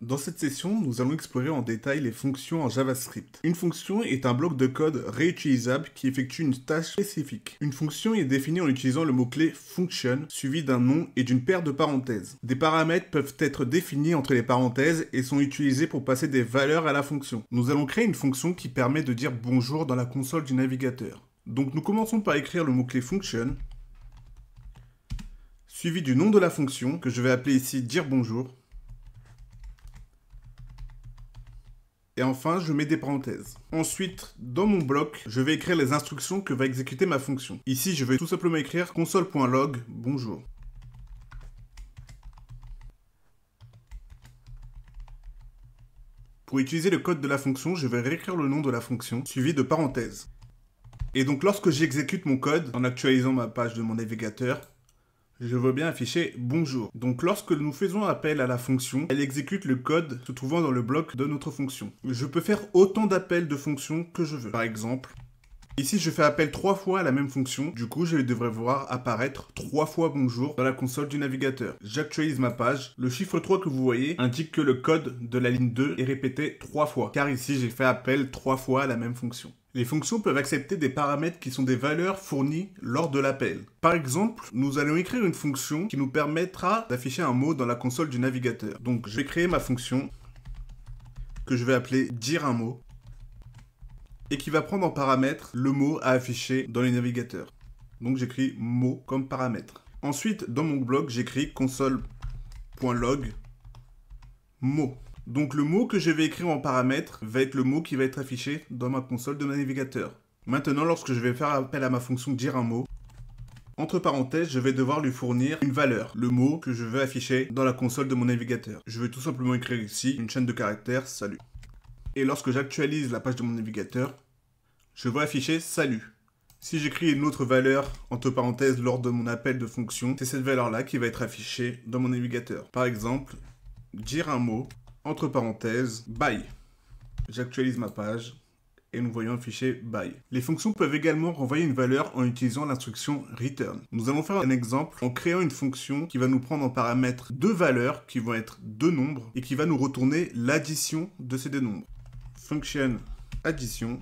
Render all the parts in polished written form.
Dans cette session, nous allons explorer en détail les fonctions en JavaScript. Une fonction est un bloc de code réutilisable qui effectue une tâche spécifique. Une fonction est définie en utilisant le mot-clé function suivi d'un nom et d'une paire de parenthèses. Des paramètres peuvent être définis entre les parenthèses et sont utilisés pour passer des valeurs à la fonction. Nous allons créer une fonction qui permet de dire bonjour dans la console du navigateur. Donc nous commençons par écrire le mot-clé function suivi du nom de la fonction que je vais appeler ici dire bonjour. Et enfin, je mets des parenthèses. Ensuite, dans mon bloc, je vais écrire les instructions que va exécuter ma fonction. Ici, je vais tout simplement écrire console.log bonjour. Pour utiliser le code de la fonction, je vais réécrire le nom de la fonction, suivi de parenthèses. Et donc, lorsque j'exécute mon code, en actualisant ma page de mon navigateur, je veux bien afficher bonjour. Donc lorsque nous faisons appel à la fonction, elle exécute le code se trouvant dans le bloc de notre fonction. Je peux faire autant d'appels de fonctions que je veux. Par exemple, ici je fais appel 3 fois à la même fonction. Du coup, je devrais voir apparaître 3 fois bonjour dans la console du navigateur. J'actualise ma page. Le chiffre 3 que vous voyez indique que le code de la ligne 2 est répété 3 fois. Car ici, j'ai fait appel 3 fois à la même fonction. Les fonctions peuvent accepter des paramètres qui sont des valeurs fournies lors de l'appel. Par exemple, nous allons écrire une fonction qui nous permettra d'afficher un mot dans la console du navigateur. Donc, je vais créer ma fonction que je vais appeler dire un mot et qui va prendre en paramètre le mot à afficher dans les navigateurs. Donc, j'écris mot comme paramètre. Ensuite, dans mon bloc, j'écris console.log mot. Donc le mot que je vais écrire en paramètre va être le mot qui va être affiché dans ma console de mon navigateur. Maintenant, lorsque je vais faire appel à ma fonction dire un mot, entre parenthèses, je vais devoir lui fournir une valeur, le mot que je veux afficher dans la console de mon navigateur. Je vais tout simplement écrire ici une chaîne de caractères salut. Et lorsque j'actualise la page de mon navigateur, je vais afficher salut. Si j'écris une autre valeur, entre parenthèses, lors de mon appel de fonction, c'est cette valeur-là qui va être affichée dans mon navigateur. Par exemple, dire un mot, entre parenthèses, bye. J'actualise ma page et nous voyons afficher bye. Les fonctions peuvent également renvoyer une valeur en utilisant l'instruction return. Nous allons faire un exemple en créant une fonction qui va nous prendre en paramètre deux valeurs qui vont être deux nombres et qui va nous retourner l'addition de ces deux nombres. Function addition.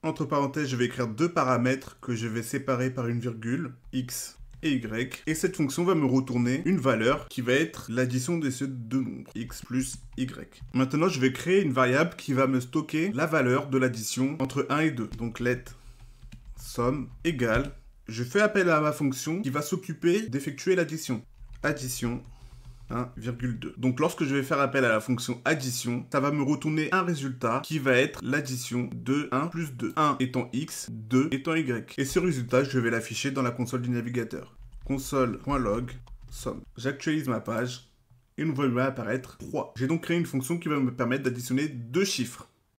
Entre parenthèses, je vais écrire deux paramètres que je vais séparer par une virgule, x et y, et cette fonction va me retourner une valeur qui va être l'addition de ces deux nombres, x plus y. Maintenant, je vais créer une variable qui va me stocker la valeur de l'addition entre 1 et 2. Donc, let somme égale, je fais appel à ma fonction qui va s'occuper d'effectuer l'addition. Addition 1,2. Donc lorsque je vais faire appel à la fonction addition, ça va me retourner un résultat qui va être l'addition de 1 plus 2. 1 étant x, 2 étant y. Et ce résultat, je vais l'afficher dans la console du navigateur. Console.log somme. J'actualise ma page et nous voyons apparaître 3. J'ai donc créé une fonction qui va me permettre d'additionner deux chiffres.